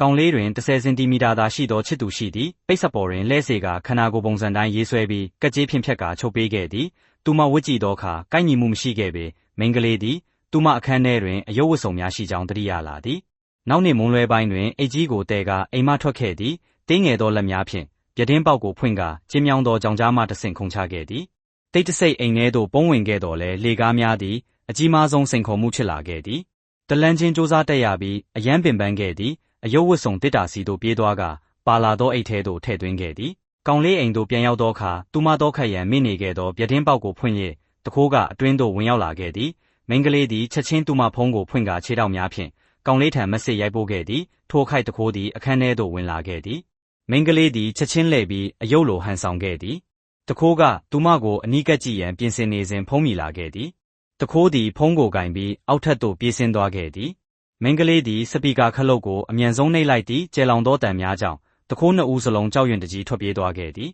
ကောင်လေးတွင်10 စင်တီမီတာသာရှိသောချစ်သူရှိသည်ပိတ်စပေါ်တွင်လှဲစေကခန္ဓာကိုယ်ပုံစံတိုင်းရေးဆွဲပြီးကက်ကြေးဖြင့်ဖြတ်ကာချုပ်ပေးခဲ့သည်သူမဝတ်ကြည့်သောအခါကိုက်ညီမှုမရှိခဲ့ပေမိန်းကလေးသည်သူမအခန်းထဲတွင်အယုတ်ဝတ်စုံများရှိကြောင်းသတိရလာသည်နောက်နေ့မွန်းလွဲပိုင်းတွင်အိတ်ကြီးကိုတဲကအိမ်မှထွက်ခဲ့သည်တင်းငယ်သောလက်များဖြင့်ပြတင်းပေါက်ကိုဖွင့်ကာကျင်းမြောင်းသောကြောင်ကြားမှတဆင့်ခုန်ချခဲ့သည်တိတ်တဆိတ်အိမ်ထဲသို့ပုံးဝင်ခဲ့တော်လဲလေကားများသည်အကြီးမားဆုံးစိန်ခေါ်မှုဖြစ်လာခဲ့သည်တလန်းချင်းစူးစမ်းတက်ရပြီးအယမ်းပင်ပန်းခဲ့သည်အယုတ်ဝတ်စုံတစ်တာစီသို့ပြေးသွားကပါလာသောအိတ်ထဲသို့ထည့်သွင်းခဲ့သည်ကောင်လေးအိမ်သို့ပြန်ရောက်သောအခါသူမသောခက်ရန်မိနေခဲ့သောပြတင်းပေါက်ကိုဖွင့်၍တခိုးကအတွင်းသို့ဝင်ရောက်လာခဲ့သည်မိန်းကလေးသည်ချက်ချင်းသူမဖုံးကိုဖွင့်ကာခြေထောက်များဖြင့်ကောင်လေးထံမက်ဆေ့ရိုက်ပို့ခဲ့သည်ထိုအခိုက်တခိုးသည်အခန်းထဲသို့ဝင်လာခဲ့သည်မိန်းကလေးသည်ချက်ချင်းလှည့်ပြီးအယုတ်လိုဟန်ဆောင်ခဲ့သည်တခိုးကသူမကိုအနီးကပ်ကြည့်ရန်ပြင်ဆင်နေစဉ်ဖုံးမိလာခဲ့သည်တခိုးသည်ဖုံးကိုကင်ပြီးအောက်ထပ်သို့ပြေးဆင်းသွားခဲ့သည်မိန်းကလေးသည်စပီကာခလုတ်ကိုအမြန်ဆုံးနှိပ်လိုက်သည့်ကျယ်လောင်သောတံများကြောင့်တခိုးနှစ်ဦးစလုံးကြောက်ရွံ့တကြီးထွက်ပြေးသွားခဲ့သည်